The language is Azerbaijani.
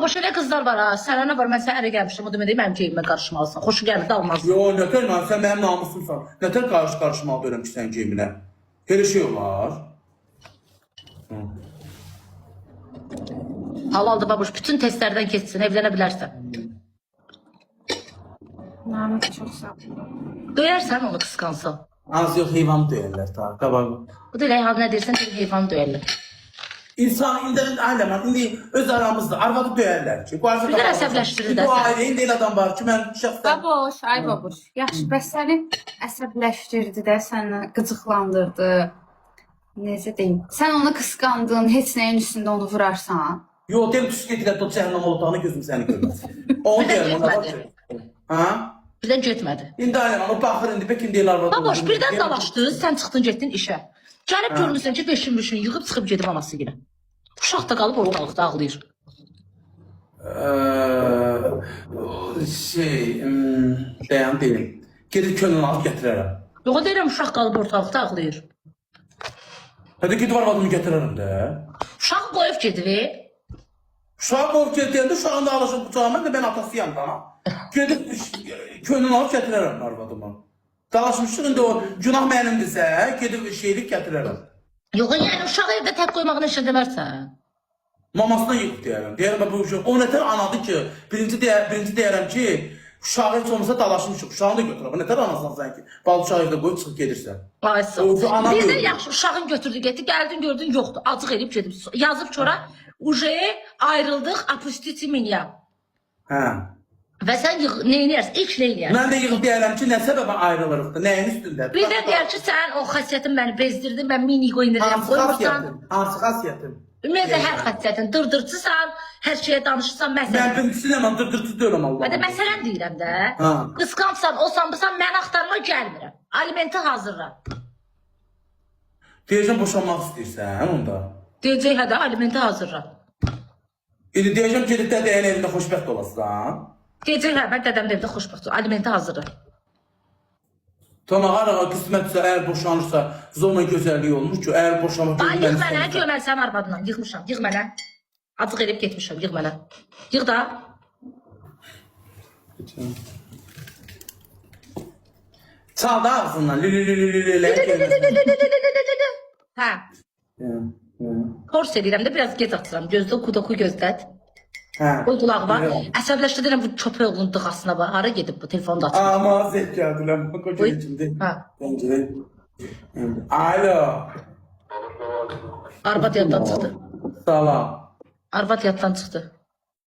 Boş elə qızlar var ha. Sənə nə var? Mən sənə ərə gəlmişdim. O demək mənim geyimimə qarışmalısın. Xoşu gəlmir də almazsın. Yo, nətər mən, sən mənim namusumsan. Nətər qarışmalı deyirəm ki, sənin geyiminə. Elə şey olar. Halaldır babuş. Bütün testlərdən keçsin. Evlənə bilərsən. Məhəmməd çox sağ ol. Döyərsən onu qısqansa. Az yox, heyvan deyirlər ta. Qabaq. Bu da elə nə deyirsən, heyvanı döyərlər. İnsan indi öz aramızda arvadı döyərlər ki. Birdən əsəbləşdirir də Bu sən. aile indi elə adam var ki, mən şəxsən... Baboş, ay baboş. Yaxşı, bəs səni əsəbləşdirdi də, səni qıcıqlandırdı. Necə deyim? Sən onu qısqandın, heç nəyin üstündə onu vurarsan. Yo, dem püs getirək, o cəhənnəm olacağını gözüm səni görməz. Onu deyirəm, ona var. Ha? Birdən getmədi. İndi aynen, o baxır indi, pek indi el arvadı. Baboş, birdən dalaşdı, sən çıxdın, getdin işə. Gəlib görmüsən ki, beşin yığıb çıxıb gedib anası ilə. Uşaqda qalıb ortalıqda ağlayır. Dayan deyim. Gedib könlünü alıb gətirərəm. Yox, deyirəm, uşaq qalıb ortalıqda ağlayır. Hədə gedib arvadımı gətirərəm də. Uşağı qoyub gedib. Uşağı qoyub gedəndə uşağın da alışıb qucağıma da ben atasıyam da. Gedib könlünü alıb gətirərəm arvadımı. Dalaşmışıq indi o günah mənimdirsə, gedib şeylik gətirərəm. Yox, yəni uşağı evdə tək qoymağını işə demərsən. Mamasına yığıb deyərəm. Deyərəm bu uşaq. O nətər anadır ki, birinci deyərəm ki, uşağı heç olmasa dalaşmışıq. Uşağını da götürəm. Nətər anasan sən ki, bal uşağı evdə qoyub çıxıb gedirsən. Ay sağ ol. Birdən yaxşı uşağın götürdü, getdi, gəldin gördün yoxdur. Acıq elib gedib. Yazıb çora, uje ayrıldıq, apustiti minya. Hə. Və sən neynəyərsən? İlk neynəyərsən? Mən də yığıb deyərəm ki, nə səbəbə ayrılırıq, nəyin üstündə? Bir də deyər ki, sən o xasiyyətin məni bezdirdin, mən mini qoyunacağım, qoymursan. Hansı xasiyyətin? Ümumiyyətlə, hər xasiyyətin, dırdırçısan, hər şeyə danışırsan, Mən məsələn. birincisi ilə mən dırdırçı deyirəm Allah. Mən də məsələn deyirəm də, Ha. qısqansan, osan, mən axtarma gəlmirəm. Alimenti hazırla. Deyəcəm, boşanmaq istəyirsən onda. Deyəcək, hə də, alimenti hazırla. İndi deyəcəm, gedib dədəyin evində xoşbəxt olasan. Deyəcək, hə, mən dədəm evdə xoşbəxtdir, alimenti hazırla. Tamam, arağa qismətsə, əgər boşanırsa, zorla gözəlliyi olmuş ki, əgər boşanmaq Yığ mənə, göməl sən arvadından, yığmışam, yığ mənə. Acıq elib getmişəm, yığ mənə. Yığ da. Çal da ağzından, Hə, kors edirəm də, biraz gec atıram, gözdə kudoku gözlət. Qoy qulağıma, əsəbləşdə deyirəm, bu köpək oğlunun dıxasına bax, hara gedib bu, telefonu da açır. Ama zevk gəldilər, bak o gələcimdə. Alo. Arvad yaddan çıxdı. Salam. Arvad yaddan çıxdı.